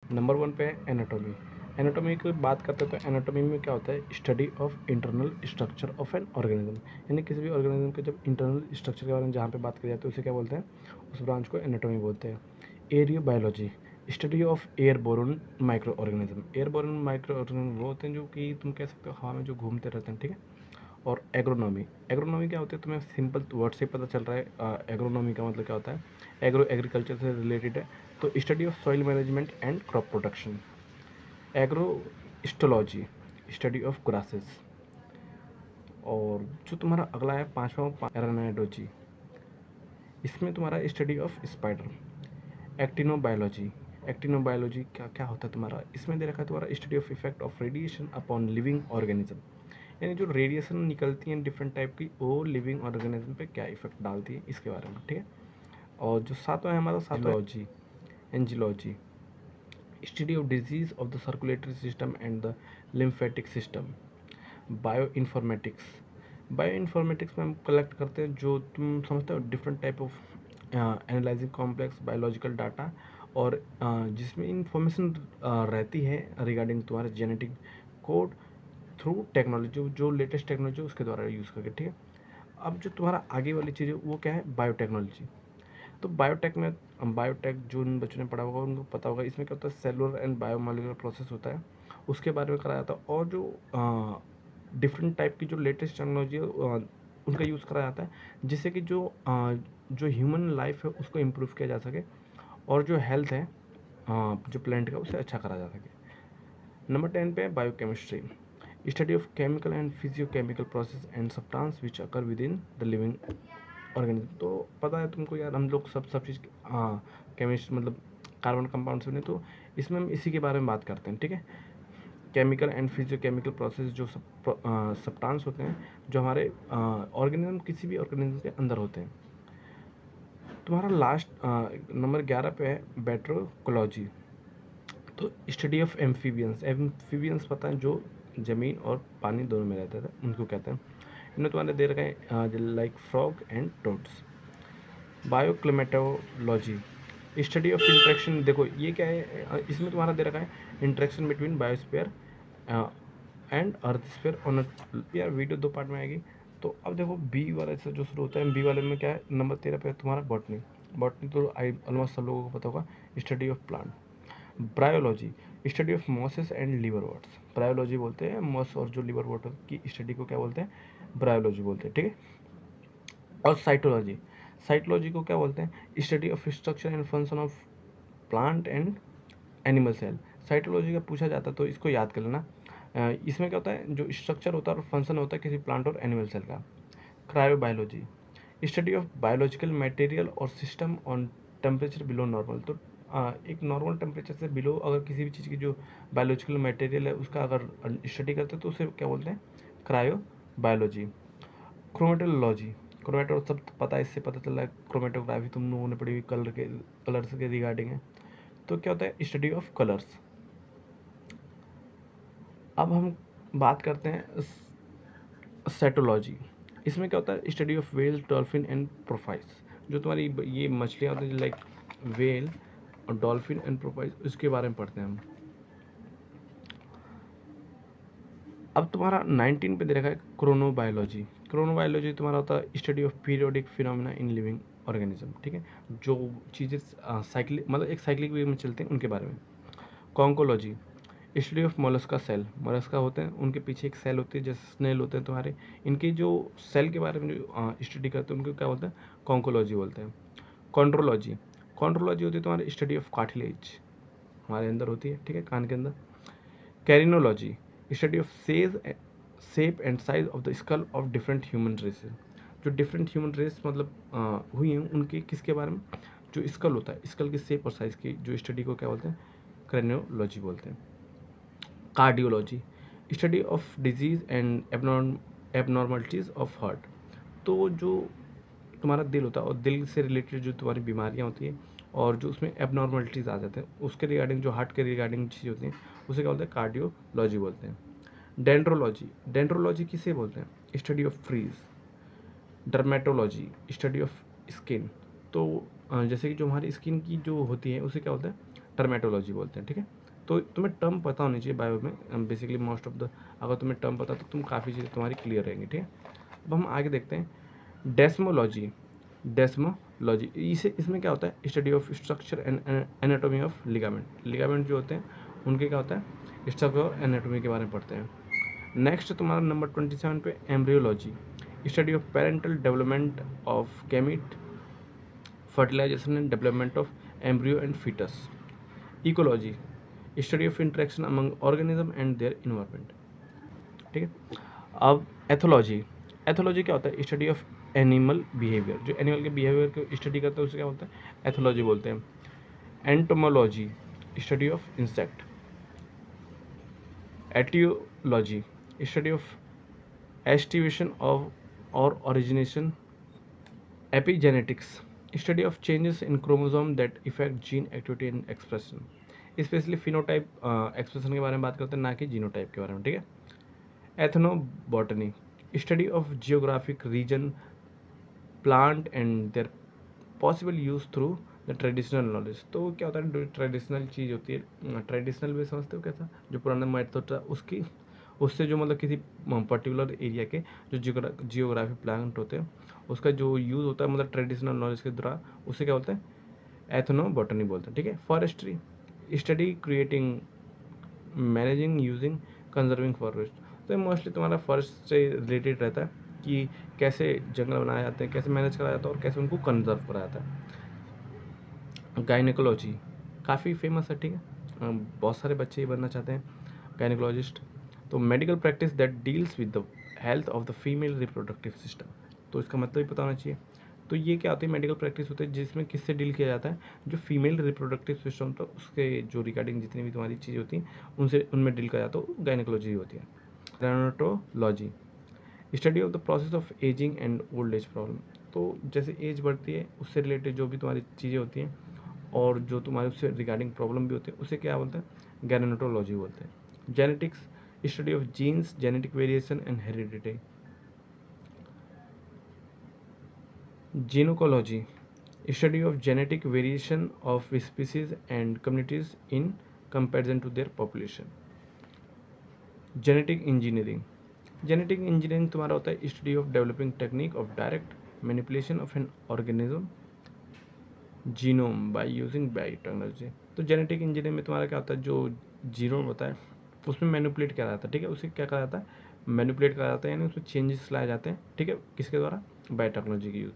Number 1 पे है anatomy. Anatomy की बात करते हैं तो एनाटॉमी में क्या होता है, study of internal structure of an organism, यानी किसी भी ऑर्गेनिज्म के जब इंटरनल स्ट्रक्चर के बारे में जहाँ पे बात करी जाती है उसे क्या बोलते हैं, उस ब्रांच को एनाटॉमी बोलते हैं। Aerobiology, study of airborne micro organism. Airborne micro organism वो होते हैं जो कि तुम कह सकते हो हवा में जो घूमते रहते हैं, ठीक है। और एग्रोनॉमी, एग्रोनॉमी क्या होती है, तुम्हें सिंपल वर्ड से पता चल रहा है एग्रोनॉमी का मतलब क्या होता है, एग्रीकल्चर से रिलेटेड है। तो study of soil management and crop protection. Agrostology, study of grasses. और जो तुम्हारा अगला है पांचवा, एरानाइडोलॉजी, इसमें तुम्हारा स्टडी ऑफ स्पाइडर। एक्टिनोबायोलॉजी, एक्टिनोबायोलॉजी क्या क्या होता है तुम्हारा, इसमें दे रखा है तुम्हारा study of effect of radiation upon living organism, यानी जो रेडिएशन निकलती है डिफरेंट टाइप की वो लिविंग ऑर्गेनिज्म पे क्या इफेक्ट डालती है इसके बारे में, ठीक है। और जो सातवां है हमारा सातवां, angiology, angiology, study of disease of the circulatory system and the lymphatic system. Bio informatics, bio informatics में हम कलेक्ट करते हैं जो तुम समझते हो different type of analysing complex biological data, और जिसमें इंफॉर्मेशन रहती है रिगार्डिंग तुम्हारे जेनेटिक कोड थ्रू टेक्नोलॉजी, जो लेटेस्ट टेक्नोलॉजी उसके द्वारा यूज़ करके, ठीक है। अब जो तुम्हारा आगे वाली चीज़ है वो क्या है, बायोटेक्नोलॉजी। तो बायोटेक में, बायोटेक जो उन बच्चों ने पढ़ा होगा उनको पता होगा, इसमें क्या होता है, सेलुलर एंड बायोमोलिकुलर प्रोसेस होता है, उसके बारे में कराया जाता है। और जो डिफरेंट टाइप की जो लेटेस्ट टेक्नोलॉजी है उनका यूज़ कराया जाता है, जिससे कि जो ह्यूमन लाइफ है उसको इम्प्रूव किया जा सके, और जो हेल्थ है जो प्लांट का उसे अच्छा करा जा सके। नंबर 10 पे है biochemistry, study of chemical and physiochemical process and substance which occur within the living organism. तो पता है तुमको यार, हम लोग सब चीज़ केमिस्ट मतलब कार्बन कंपाउंड से बने, तो इसमें हम इसी के बारे में बात करते हैं, ठीक है। केमिकल एंड फिजियोकेमिकल प्रोसेस जो सब्सटेंस होते हैं जो हमारे ऑर्गेनिज्म, किसी भी ऑर्गेनिज्म के अंदर होते हैं। तुम्हारा लास्ट नंबर 11 पे है बैट्रोकोलॉजी। तो स्टडी ऑफ एम्फीबियंस, एम्फीबियंस पता है जो ज़मीन और पानी दोनों में रहते थे उनको कहते हैं। इन्हें तुम्हारे दे रखा है like frog and toads. Bioclimatology, study of interaction. देखो ये क्या है, इसमें तुम्हारा दे रखा है interaction between biosphere and earth sphere on यार वीडियो दो पार्ट में आएगी। तो अब देखो बी वाले से जो शुरू होता है, बी वाले में क्या है, नंबर 13 पे तुम्हारा बॉटनी। बॉटनी तो आई ऑलमोस्ट सब लोगों को पता होगा, study of plant. Bryology, study of mosses and liverworts. Bryology बोलते हैं मॉस और जो लिवर वाटर की स्टडी को क्या बोलते हैं, ब्रायोलॉजी बोलते हैं, ठीक है। और साइटोलॉजी, साइटोलॉजी को क्या बोलते हैं, study of structure and function of plant and animal cell. Cytology का पूछा जाता है तो इसको याद कर लेना। इसमें क्या होता है, जो स्ट्रक्चर होता है और फंक्शन होता है किसी प्लांट और एनिमल सेल का। क्रायोबायोलॉजी, स्टडी ऑफ बायोलॉजिकल मटेरियल और system on temperature below normal. तो एक नॉर्मल टेम्परेचर से बिलो अगर किसी भी चीज़ की जो बायोलॉजिकल मटेरियल है उसका अगर स्टडी करते हैं तो उसे क्या बोलते हैं, क्रायोबायोलॉजी। क्रोमेटोलॉजी, क्रोमेटो सब पता है, इससे पता चल रहा है क्रोमेटोग्राफी तुम लोगों ने पढ़ी हुई, कलर्स के रिगार्डिंग है। तो क्या होता है, स्टडी ऑफ कलर्स। अब हम बात करते हैं सेटोलॉजी। इसमें क्या होता है, study of well dolphin and profiles. जो तुम्हारी ये मछलियाँ होती हैं लाइक वेल और डॉल्फिन एंड प्रोफाइल्स, इसके बारे में पढ़ते हैं हम। अब तुम्हारा 19 पे दे रखा है क्रोनोबायोलॉजी। क्रोनोबायोलॉजी तुम्हारा होता है study of periodic phenomena in living organism, ठीक है। जो चीज़ें साइक्लिक मतलब एक साइक्लिक वे में चलते हैं उनके बारे में। Conchology, study of mollusca shell. Mollusca होते हैं उनके पीछे एक सेल होती है, जैसे स्नेल होते हैं तुम्हारे, इनके जो सेल के बारे में जो स्टडी करते हैं उनको क्या बोलते हैं, कॉन्कोलॉजी बोलते हैं। कॉन्ड्रोलॉजी, कॉन्ड्रोलॉजी होती है तुम्हारी स्टडी ऑफ कार्टिलेज, हमारे अंदर होती है, ठीक है, कान के अंदर। Craniology, study of shape and size of the skull of different human races. जो डिफरेंट ह्यूमन रेस मतलब हुई हैं उनके किसके बारे में, जो स्कल होता है, स्कल की शेप और साइज की जो स्टडी को क्या बोलते हैं, क्रेनियोलॉजी बोलते हैं। Cardiology, study of disease and abnormalities of heart. तो जो तुम्हारा दिल होता है और दिल से रिलेटेड जो तुम्हारी बीमारियां होती हैं और जो उसमें एबनॉर्मलिटीज़ आ जाते हैं उसके रिगार्डिंग, जो हार्ट के रिगार्डिंग चीज़ होती हैं उसे क्या बोलते हैं, कार्डियोलॉजी बोलते हैं। डेंड्रोलॉजी, डेंड्रोलॉजी किसे बोलते हैं, study of trees. Dermatology, study of skin. तो जैसे कि जो हमारी स्किन की जो होती है उसे क्या बोलते हैं, टर्मेटोलॉजी बोलते हैं, ठीक है। तो तुम्हें टर्म पता होनी चाहिए बायो में, बेसिकली मोस्ट ऑफ द, अगर तुम्हें टर्म पता तो तुम काफ़ी चीज़ें तुम्हारी क्लियर रहेंगी, ठीक है। अब हम आगे देखते हैं डेस्मोलॉजी। डेस्मोलॉजी इसे इसमें क्या होता है, study of structure and anatomy of ligament. Ligament जो होते हैं उनके क्या होता है, स्ट्रक्चर और एनाटॉमी के बारे में पढ़ते हैं। नेक्स्ट तुम्हारा नंबर 27 पे embryology, study of parental development of gamete, fertilisation and development of embryo and foetus. Ecology, study of interaction among organism and their environment, ठीक है। अब एथोलॉजी, एथोलॉजी क्या होता है, स्टडी ऑफ एनिमल बिहेवियर। जो animal के behaviour को study करता है उसे क्या बोलते हैं, एथोलॉजी बोलते हैं। Entomology, study of insect. Aetiology, study of aestivation of और origination. Epigenetics, study of changes in chromosome that effect gene activity and expression. Specially phenotype expression के बारे में बात करते हैं, ना कि जीनोटाइप के बारे में, ठीक है। Ethnobotany, study of geographic region, plant and their possible use through the traditional knowledge. तो क्या होता है, जो ट्रेडिशनल चीज़ होती है, ट्रेडिशनल भी समझते हो कैसा, जो पुराना मेथड था उसकी, उससे जो मतलब किसी पर्टिकुलर एरिया के जो जियोग्राफी प्लांट होते हैं उसका जो यूज़ होता है मतलब ट्रेडिशनल नॉलेज के द्वारा, उसे क्या बोलते हैं, एथनोबॉटनी बोलते हैं, ठीक है। Forestry, study creating, managing, using, conserving forest. तो ये मोस्टली तुम्हारा फॉरेस्ट से रिलेटेड रहता है कि कैसे जंगल बनाए जाते हैं, कैसे मैनेज करा जाता है और कैसे उनको कंजर्व करा जाता है। गायनेकोलॉजी काफ़ी फेमस है, ठीक है, बहुत सारे बच्चे ही बनना चाहते हैं गायनेकोलॉजिस्ट। तो medical practice that deals with the health of the female reproductive system. तो इसका मतलब ही पता होना चाहिए। तो ये क्या होती है, मेडिकल प्रैक्टिस होती है जिसमें किससे डील किया जाता है, जो फीमेल रिप्रोडक्टिव सिस्टम तो उसके जो रिगार्डिंग जितनी भी तुम्हारी चीज़ें होती हैं उनसे उनमें डील किया जाता है, तो गायनेकोलॉजी होती है। Gerontology, study of the process of ageing and old age problem. तो जैसे एज बढ़ती है उससे रिलेटेड जो भी तुम्हारी चीज़ें होती हैं और जो तुम्हारे उससे रिगार्डिंग प्रॉब्लम भी होती है उसे क्या बोलते हैं, गैनेटोलॉजी बोलते हैं। Genetics, study of genes, genetic variation and heredity. Genecology, study of genetic variation of species and communities in comparison to their population. Genetic engineering, genetic engineering तुम्हारा होता है study of developing technique of direct manipulation of an organism genome by using biotechnology. तो genetic engineering में तुम्हारा क्या होता है, जो जीनोम होता है उसमें मैनिपुलेट करा जाता है, ठीक है, उसे क्या करा जाता है, मैनिपुलेट करा जाता है, यानी उसमें चेंजेस लाए जाते हैं, ठीक है, किसके द्वारा, बायोटेक्नोलॉजी की use.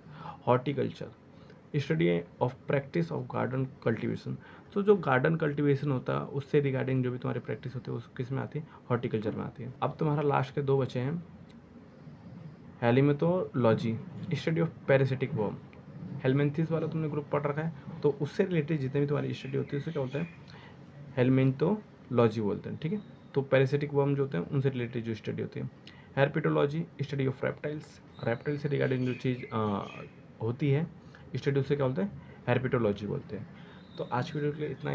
Horticulture, study of practice of garden cultivation. तो जो गार्डन कल्टीवेशन होता है उससे रिगार्डिंग जो भी तुम्हारी प्रैक्टिस होती है उस किस में आती है, हॉर्टिकल्चर में आती है। अब तुम्हारा लास्ट के दो बचे हैं, helminthology, study of parasitic worm. Helminths वाला तुमने ग्रुप पढ़ रखा है, तो उससे रिलेटेड जितने भी तुम्हारी स्टडी होती है उसे क्या बोलते हैं, हेलमेंथोलॉजी बोलते हैं, ठीक है। तो पैरासिटिक वर्म जो होते हैं उनसे रिलेटेड जो स्टडी होती है। हेर्पेटोलॉजी, स्टडी ऑफ रेप्टाइल्स, रेप्टाइल से रिगार्डिंग जो चीज़ होती है स्टडी उसे क्या बोलते हैं, हेर्पेटोलॉजी बोलते हैं। तो आज की वीडियो के लिए इतना